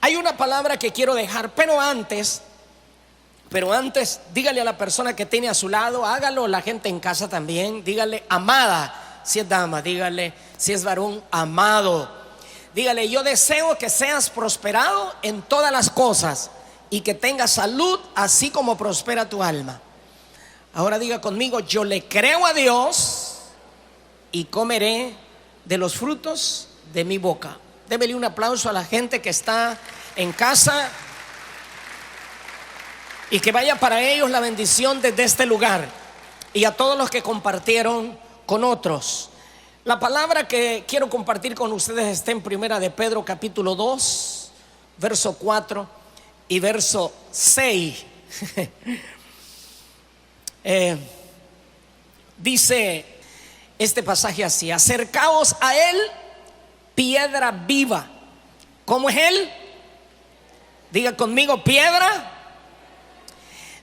Hay una palabra que quiero dejar, pero antes, dígale a la persona que tiene a su lado, hágalo la gente en casa también, dígale amada, si es dama, dígale si es varón, amado. Dígale, yo deseo que seas prosperado en todas las cosas y que tengas salud, así como prospera tu alma. Ahora diga conmigo, yo le creo a Dios y comeré de los frutos de mi boca. Débele un aplauso a la gente que está en casa y que vaya para ellos la bendición desde este lugar, y a todos los que compartieron con otros. La palabra que quiero compartir con ustedes está en Primera de Pedro capítulo 2, verso 4 y verso 6. Dice este pasaje así: acercaos a él, piedra viva. ¿Cómo es él? Diga conmigo, piedra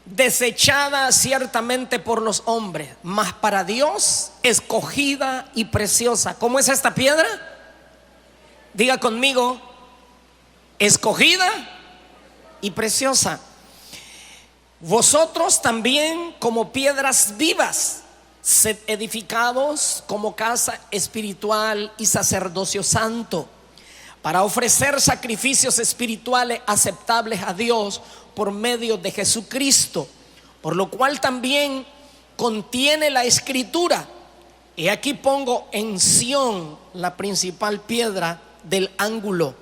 desechada ciertamente por los hombres, mas para Dios escogida y preciosa. ¿Cómo es esta piedra? Diga conmigo, escogida y preciosa. Vosotros también, como piedras vivas, sed edificados como casa espiritual y sacerdocio santo, para ofrecer sacrificios espirituales aceptables a Dios por medio de Jesucristo, por lo cual también contiene la escritura: y aquí pongo en Sión la principal piedra del ángulo,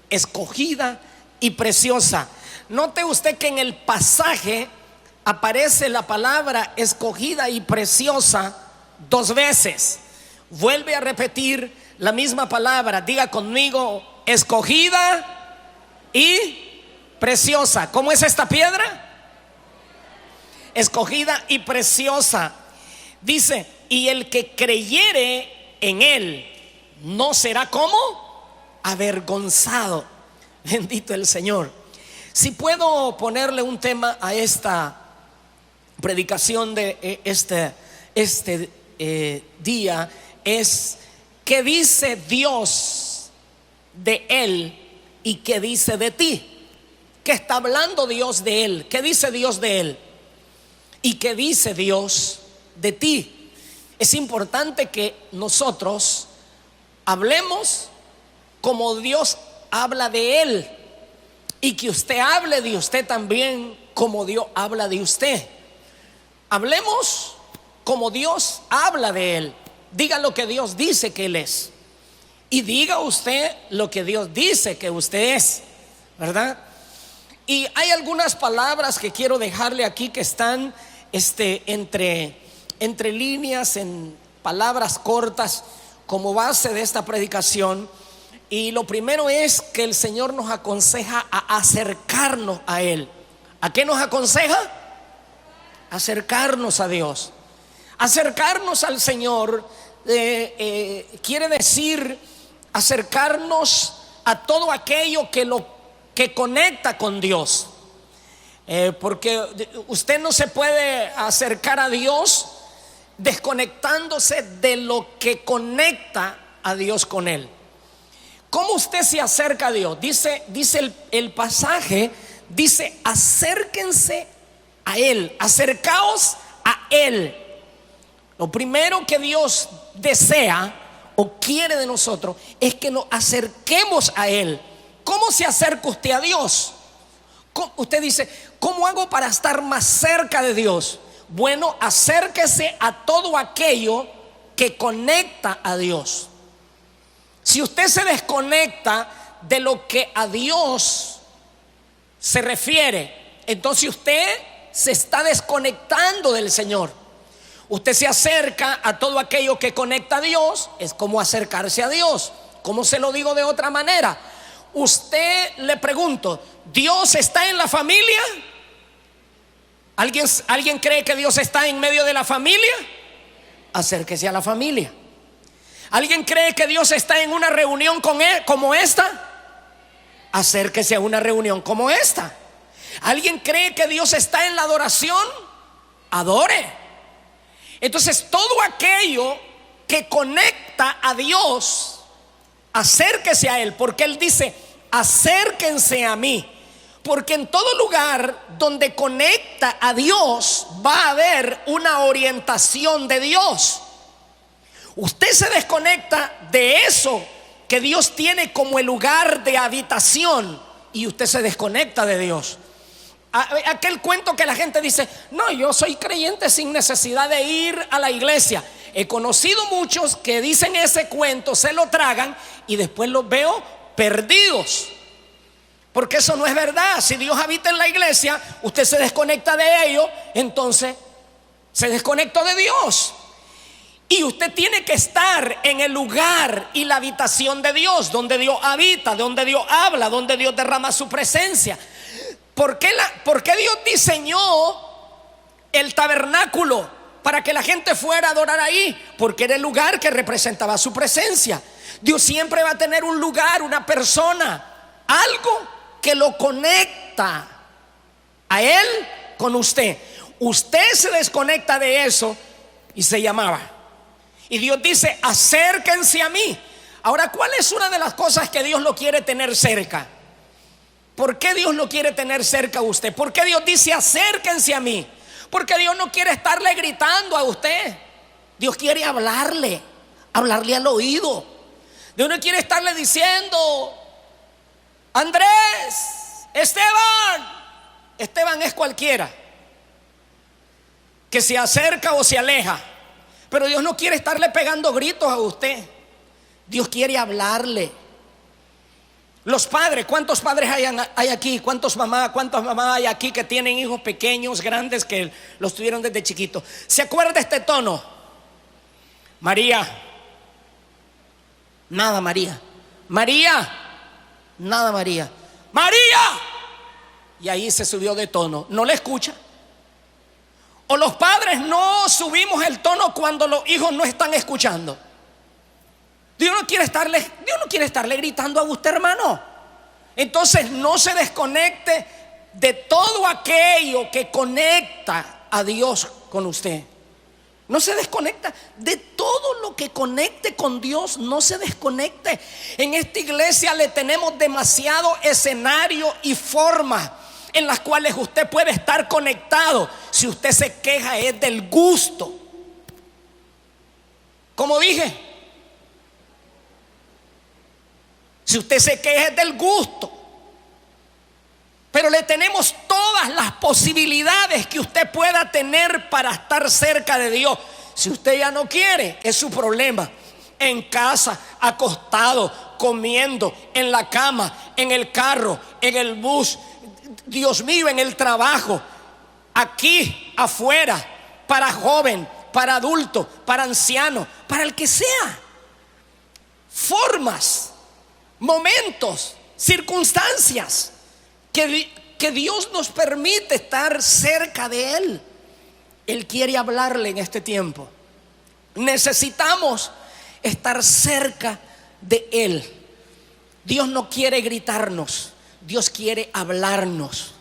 escogida y preciosa. Note usted que en el pasaje aparece la palabra escogida y preciosa 2 veces. Vuelve a repetir la misma palabra. Diga conmigo, escogida y preciosa. ¿Cómo es esta piedra? Escogida y preciosa. Dice, y el que creyere en él no será como avergonzado. Bendito el Señor. Si puedo ponerle un tema a esta predicación de este día, es: ¿qué dice Dios de él y qué dice de ti? ¿Qué está hablando Dios de él? ¿Qué dice Dios de él? ¿Y qué dice Dios de ti? Es importante que nosotros hablemos como Dios habla de él, y que usted hable de usted también como Dios habla de usted. Hablemos como Dios habla de él. Diga lo que Dios dice que él es, y diga usted lo que Dios dice que usted es, ¿verdad? Y hay algunas palabras que quiero dejarle aquí que están entre líneas, en palabras cortas, como base de esta predicación. Y lo primero es que el Señor nos aconseja a acercarnos a él. ¿A qué nos aconseja? Acercarnos a Dios. Acercarnos al Señor quiere decir acercarnos a todo aquello que conecta con Dios, porque usted no se puede acercar a Dios desconectándose de lo que conecta a Dios con él. ¿Cómo usted se acerca a Dios? Dice el pasaje, dice: acérquense a él, acercaos a él. Lo primero que Dios desea o quiere de nosotros es que nos acerquemos a él. ¿Cómo se acerca usted a Dios? Usted dice, ¿cómo hago para estar más cerca de Dios? Bueno, acérquese a todo aquello que conecta a Dios. Si usted se desconecta de lo que a Dios se refiere, entonces usted se está desconectando del Señor. Usted se acerca a todo aquello que conecta a Dios, es como acercarse a Dios. ¿Cómo se lo digo de otra manera? Usted, le pregunto, ¿Dios está en la familia? ¿Alguien cree que Dios está en medio de la familia? Acérquese a la familia. ¿Alguien cree que Dios está en una reunión como esta? Acérquese a una reunión como esta. ¿Alguien cree que Dios está en la adoración? Adore. Entonces, todo aquello que conecta a Dios, acérquese a él, porque él dice: acérquense a mí, porque en todo lugar donde conecta a Dios va a haber una orientación de Dios. Usted se desconecta de eso que Dios tiene como el lugar de habitación y usted se desconecta de Dios. Aquel cuento que la gente dice: no, yo soy creyente sin necesidad de ir a la iglesia. He conocido muchos que dicen ese cuento, se lo tragan y después los veo perdidos, porque eso no es verdad. Si Dios habita en la iglesia, usted se desconecta de ello, entonces se desconectó de Dios. Y usted tiene que estar en el lugar y la habitación de Dios, donde Dios habita, donde Dios habla, donde Dios derrama su presencia. ¿Por qué Dios diseñó el tabernáculo para que la gente fuera a adorar ahí? Porque era el lugar que representaba su presencia. Dios siempre va a tener un lugar, una persona, algo que lo conecta a Él con usted. Usted se desconecta de eso y se llamaba. Y Dios dice: acérquense a mí. Ahora, ¿cuál es una de las cosas que Dios lo quiere tener cerca? ¿Por qué Dios lo quiere tener cerca a usted? ¿Por qué Dios dice acérquense a mí? Porque Dios no quiere estarle gritando a usted. Dios quiere hablarle al oído. Dios no quiere estarle diciendo: Andrés, Esteban. Esteban es cualquiera que se acerca o se aleja. Pero Dios no quiere estarle pegando gritos a usted. Dios quiere hablarle. Los padres, ¿cuántos padres hay aquí? ¿Cuántas mamás hay aquí que tienen hijos pequeños, grandes, que los tuvieron desde chiquitos? ¿Se acuerda de este tono? María. Nada, María. María. Nada, María. María. Y ahí se subió de tono. ¿No le escucha? O los padres no subimos el tono cuando los hijos no están escuchando. Dios no quiere estarle gritando a usted, hermano. Entonces no se desconecte de todo aquello que conecta a Dios con usted. No se desconecta de todo lo que conecte con Dios. No se desconecte. En esta iglesia le tenemos demasiado escenario y forma en las cuales usted puede estar conectado. Si usted se queja es del gusto. Como dije, si usted se queja es del gusto. Pero le tenemos todas las posibilidades que usted pueda tener para estar cerca de Dios. Si usted ya no quiere, es su problema. En casa, acostado, comiendo, en la cama, en el carro, en el bus, Dios mío, en el trabajo, aquí, afuera, para joven, para adulto, para anciano, para el que sea. Formas, momentos, circunstancias que Dios nos permite estar cerca de Él. Él quiere hablarle en este tiempo. Necesitamos estar cerca de Él. Dios no quiere gritarnos, Dios quiere hablarnos.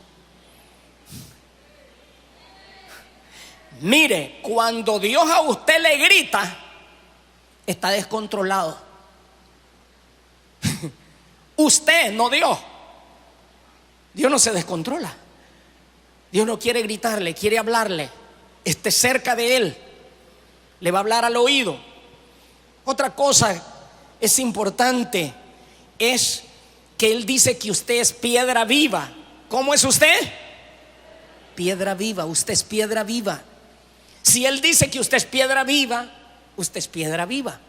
Mire, cuando Dios a usted le grita, está descontrolado. Usted, no Dios. Dios no se descontrola. Dios no quiere gritarle, quiere hablarle. Esté cerca de Él. Le va a hablar al oído. Otra cosa es importante, es que Él dice que usted es piedra viva. ¿Cómo es usted? Piedra viva, usted es piedra viva. Si Él dice que usted es piedra viva, usted es piedra viva.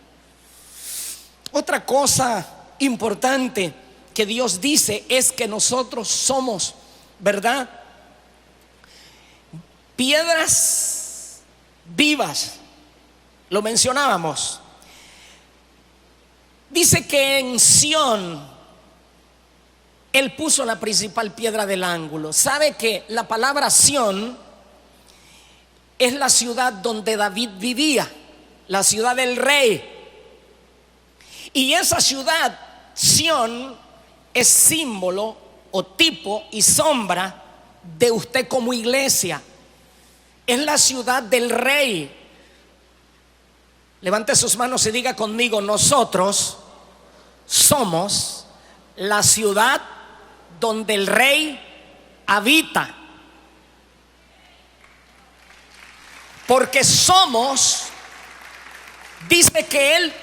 Otra cosa importante que Dios dice es que nosotros somos, ¿verdad?, piedras vivas. Lo mencionábamos. Dice que en Sión Él puso la principal piedra del ángulo. ¿Sabe que la palabra Sión es la ciudad donde David vivía, la ciudad del rey? Y esa ciudad, Sión, es símbolo o tipo y sombra de usted como iglesia. Es la ciudad del rey. Levante sus manos y diga conmigo: nosotros somos la ciudad donde el rey habita. Porque somos, dice que él,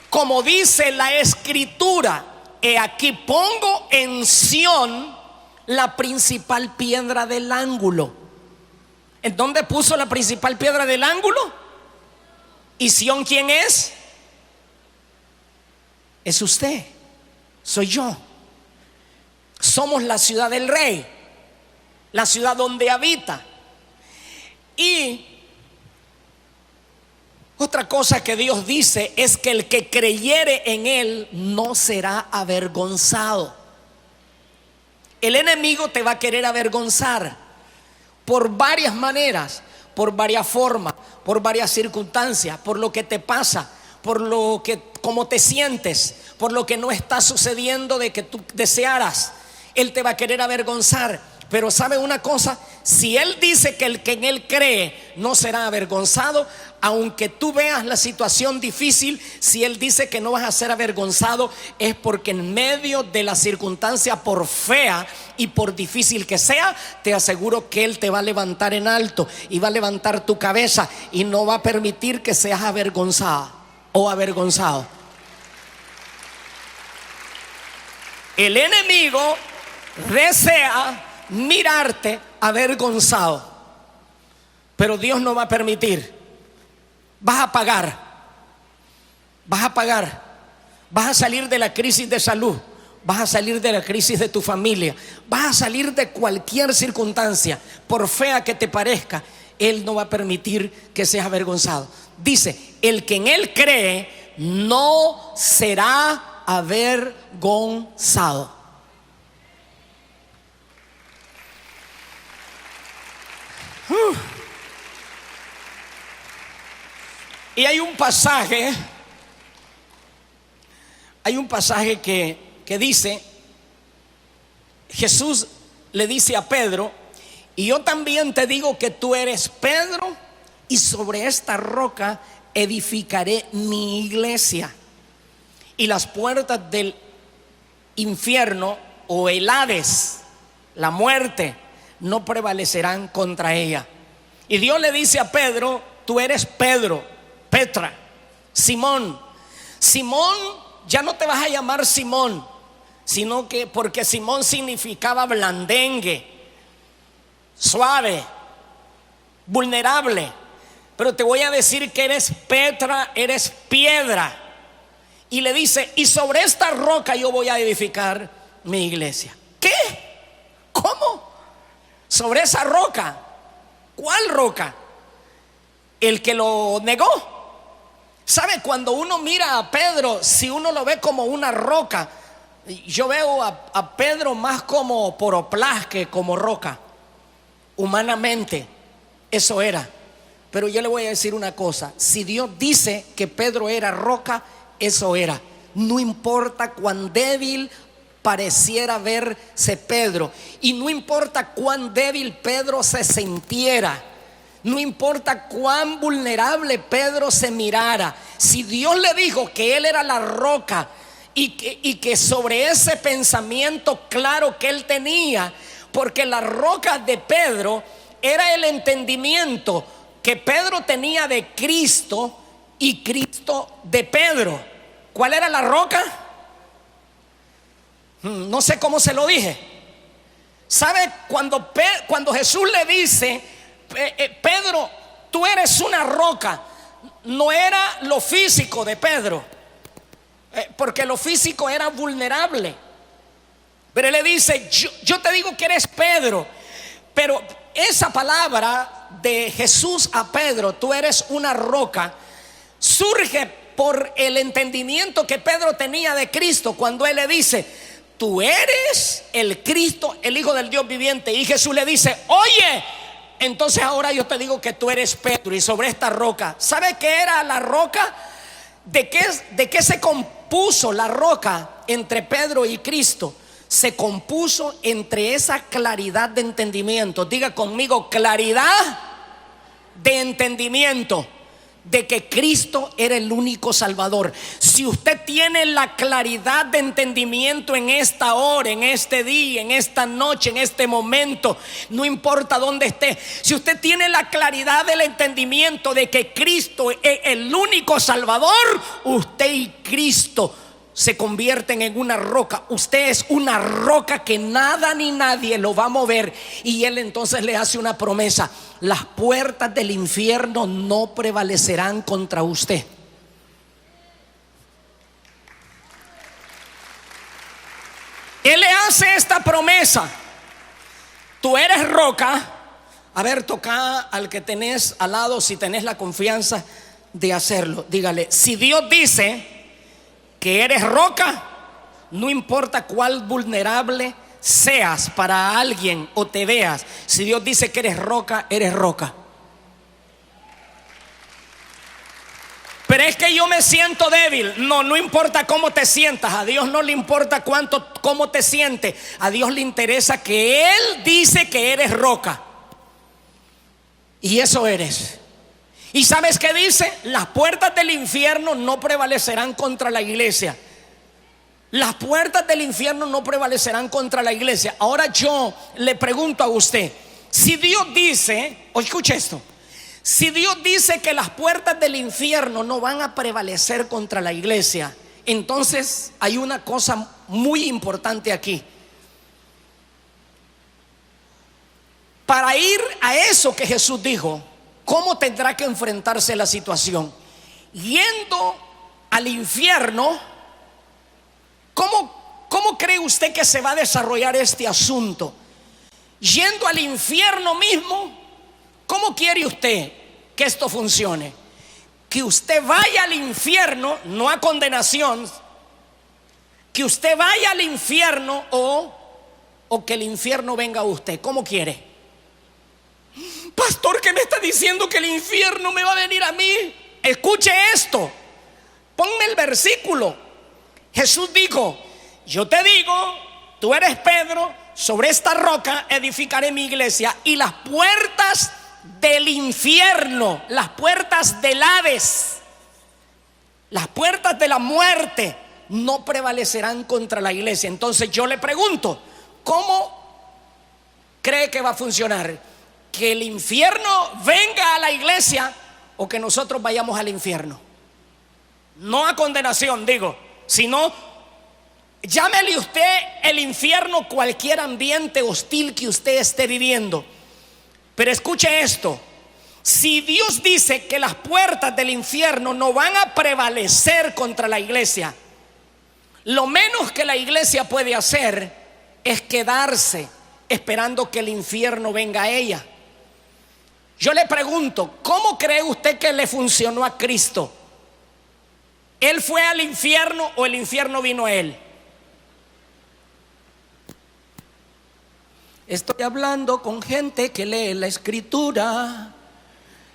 como dice la escritura, he aquí pongo en Sión la principal piedra del ángulo. ¿En dónde puso la principal piedra del ángulo? ¿Y Sión quién es? Es usted, soy yo. Somos la ciudad del rey, la ciudad donde habita. Y otra cosa que Dios dice es que el que creyere en él no será avergonzado. El enemigo te va a querer avergonzar por varias maneras, por varias formas, por varias circunstancias, por lo que te pasa, por lo que, cómo te sientes, por lo que no está sucediendo de que tú desearas. Él te va a querer avergonzar. Pero ¿sabe una cosa? Si Él dice que el que en Él cree no será avergonzado, aunque tú veas la situación difícil, si Él dice que no vas a ser avergonzado, es porque en medio de la circunstancia, por fea y por difícil que sea, te aseguro que Él te va a levantar en alto y va a levantar tu cabeza y no va a permitir que seas avergonzada o avergonzado. El enemigo desea mirarte avergonzado, pero Dios no va a permitir. Vas a pagar, vas a salir de la crisis de salud, vas a salir de la crisis de tu familia, vas a salir de cualquier circunstancia, por fea que te parezca. Él no va a permitir que seas avergonzado. Dice, el que en Él cree no será avergonzado. Y hay un pasaje que dice, Jesús le dice a Pedro, y yo también te digo que tú eres Pedro, y sobre esta roca edificaré mi iglesia, y las puertas del infierno o el Hades, la muerte, no prevalecerán contra ella. Y Dios le dice a Pedro, tú eres Pedro, Petra, Simón. Simón, ya no te vas a llamar Simón, sino que porque Simón significaba blandengue, suave, vulnerable. Pero te voy a decir que eres Petra, eres piedra. Y le dice, y sobre esta roca yo voy a edificar mi iglesia. ¿Qué? ¿Cómo? Sobre esa roca. ¿Cuál roca? El que lo negó. ¿Sabe? Cuando uno mira a Pedro, si uno lo ve como una roca, yo veo a Pedro más como poroplás que como roca. Humanamente, eso era. Pero yo le voy a decir una cosa: si Dios dice que Pedro era roca, eso era. No importa cuán débil pareciera verse Pedro, y no importa cuán débil Pedro se sintiera, no importa cuán vulnerable Pedro se mirara, si Dios le dijo que él era la roca y que sobre ese pensamiento claro que él tenía, porque la roca de Pedro era el entendimiento que Pedro tenía de Cristo y Cristo de Pedro. ¿Cuál era la roca? No sé cómo se lo dije. ¿Sabe? Cuando Jesús le dice, Pedro, tú eres una roca, no era lo físico de Pedro, porque lo físico era vulnerable. Pero él le dice, yo te digo que eres Pedro. Pero esa palabra de Jesús a Pedro, tú eres una roca, surge por el entendimiento que Pedro tenía de Cristo, cuando él le dice, tú eres el Cristo, el Hijo del Dios viviente. Y Jesús le dice, oye, entonces ahora yo te digo que tú eres Pedro, y sobre esta roca. ¿Sabe qué era la roca? ¿De qué se compuso la roca entre Pedro y Cristo? Se compuso entre esa claridad de entendimiento. Diga conmigo, claridad de entendimiento. de que Cristo era el único Salvador. Si usted tiene la claridad de entendimiento en esta hora, en este día, en esta noche, en este momento, no importa dónde esté, si usted tiene la claridad del entendimiento de que Cristo es el único Salvador, usted y Cristo se convierten en una roca. Usted es una roca que nada ni nadie lo va a mover. Y Él entonces le hace una promesa: las puertas del infierno no prevalecerán contra usted. Él le hace esta promesa: tú eres roca. A ver, toca al que tenés al lado, si tenés la confianza de hacerlo. Dígale: si Dios dice que eres roca, no importa cuál vulnerable seas para alguien o te veas, si Dios dice que eres roca, eres roca. Pero es que yo me siento débil. No importa cómo te sientas. A Dios no le importa cómo te sientes. A Dios le interesa que Él dice que eres roca. Y eso eres. ¿Y sabes qué dice? Las puertas del infierno no prevalecerán contra la iglesia. Las puertas del infierno no prevalecerán contra la iglesia. Ahora yo le pregunto a usted: si Dios dice, o escuche esto, si Dios dice que las puertas del infierno no van a prevalecer contra la iglesia, entonces hay una cosa muy importante aquí. Para ir a eso que Jesús dijo, ¿cómo tendrá que enfrentarse la situación? Yendo al infierno, ¿cómo cree usted que se va a desarrollar este asunto? Yendo al infierno mismo, ¿cómo quiere usted que esto funcione? Que usted vaya al infierno, no a condenación, que usted vaya al infierno o que el infierno venga a usted. ¿Cómo quiere? Pastor, ¿qué me está diciendo? ¿Que el infierno me va a venir a mí? Escuche esto, ponme el versículo. Jesús dijo: yo te digo, tú eres Pedro, sobre esta roca edificaré mi iglesia, y las puertas del infierno, las puertas del Hades, las puertas de la muerte no prevalecerán contra la iglesia. Entonces yo le pregunto: ¿cómo cree que va a funcionar? ¿Que el infierno venga a la iglesia o que nosotros vayamos al infierno? No a condenación, digo, sino llámele usted el infierno cualquier ambiente hostil que usted esté viviendo. Pero escuche esto: si Dios dice que las puertas del infierno no van a prevalecer contra la iglesia, lo menos que la iglesia puede hacer es quedarse esperando que el infierno venga a ella. Yo le pregunto: ¿cómo cree usted que le funcionó a Cristo? ¿Él fue al infierno o el infierno vino a él? Estoy hablando con gente que lee la escritura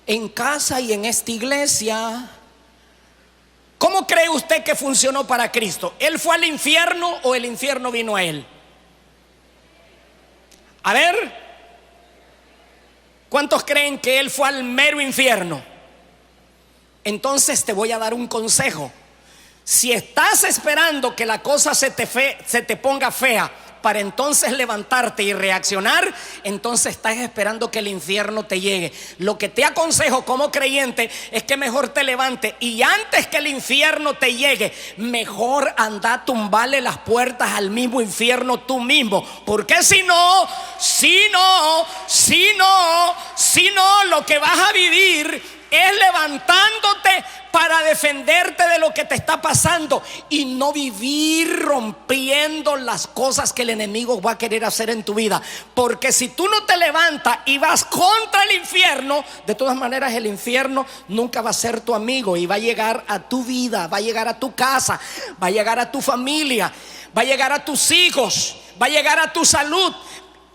en casa y en esta iglesia. ¿Cómo cree usted que funcionó para Cristo? ¿Él fue al infierno o el infierno vino a él? A ver, ¿cuántos creen que él fue al mero infierno? Entonces te voy a dar un consejo. Si estás esperando que la cosa se te ponga fea para entonces levantarte y reaccionar, entonces estás esperando que el infierno te llegue. Lo que te aconsejo como creyente es que mejor te levantes, y antes que el infierno te llegue, mejor anda a tumbarle las puertas al mismo infierno tú mismo. Porque si no, lo que vas a vivir es levantándote para defenderte de lo que te está pasando y no vivir rompiendo las cosas que el enemigo va a querer hacer en tu vida. Porque si tú no te levantas y vas contra el infierno, de todas maneras el infierno nunca va a ser tu amigo y va a llegar a tu vida, va a llegar a tu casa, va a llegar a tu familia, va a llegar a tus hijos, va a llegar a tu salud.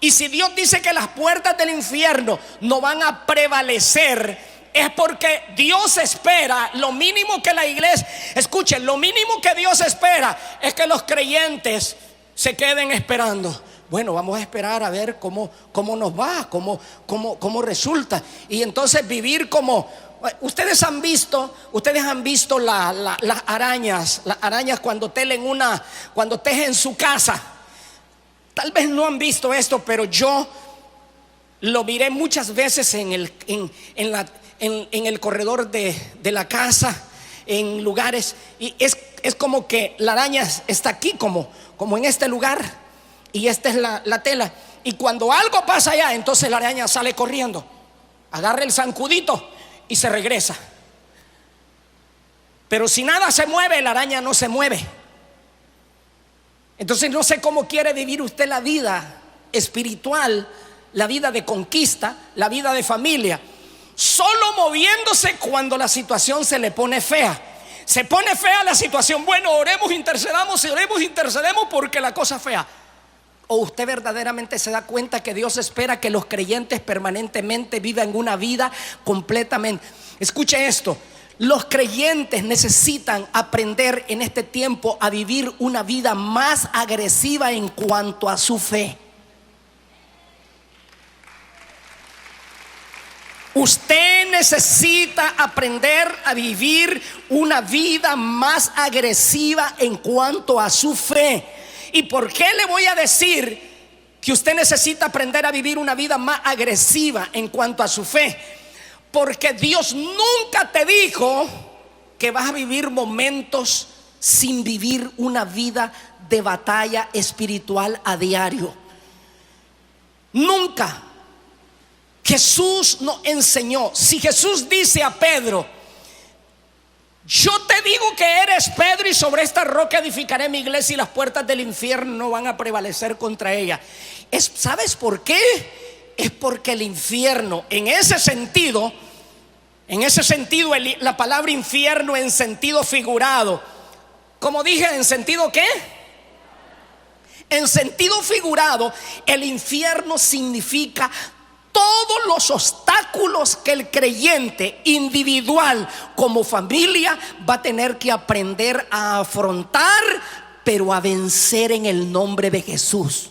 Y si Dios dice que las puertas del infierno no van a prevalecer, es porque Dios espera, lo mínimo que la iglesia, escuchen, lo mínimo que Dios espera es que los creyentes se queden esperando. Bueno, vamos a esperar a ver cómo nos va, cómo resulta. Y entonces vivir como Ustedes han visto las arañas cuando cuando tejen su casa. Tal vez no han visto esto, pero yo lo miré muchas veces en el corredor de la casa, en lugares, y es como que la araña está aquí, como en este lugar, y esta es la tela. Y cuando algo pasa allá, entonces la araña sale corriendo, agarra el zancudito y se regresa. Pero si nada se mueve, la araña no se mueve. Entonces no sé cómo quiere vivir usted la vida espiritual, la vida de conquista, la vida de familia, solo moviéndose cuando la situación se le pone fea. Se pone fea la situación, bueno, oremos, intercedamos porque la cosa es fea. ¿O usted verdaderamente se da cuenta que Dios espera que los creyentes permanentemente vivan una vida completamente? Escuche esto: los creyentes necesitan aprender en este tiempo a vivir una vida más agresiva en cuanto a su fe. Usted necesita aprender a vivir una vida más agresiva en cuanto a su fe. ¿Y por qué le voy a decir que usted necesita aprender a vivir una vida más agresiva en cuanto a su fe? Porque Dios nunca te dijo que vas a vivir momentos sin vivir una vida de batalla espiritual a diario. Nunca. Jesús nos enseñó. Si Jesús dice a Pedro: yo te digo que eres Pedro, y sobre esta roca edificaré mi iglesia, y las puertas del infierno no van a prevalecer contra ella. ¿Sabes por qué? Es porque el infierno, en ese sentido, la palabra infierno en sentido figurado, como dije, ¿en sentido qué? En sentido figurado, el infierno significa todos los obstáculos que el creyente individual como familia va a tener que aprender a afrontar, pero a vencer en el nombre de Jesús.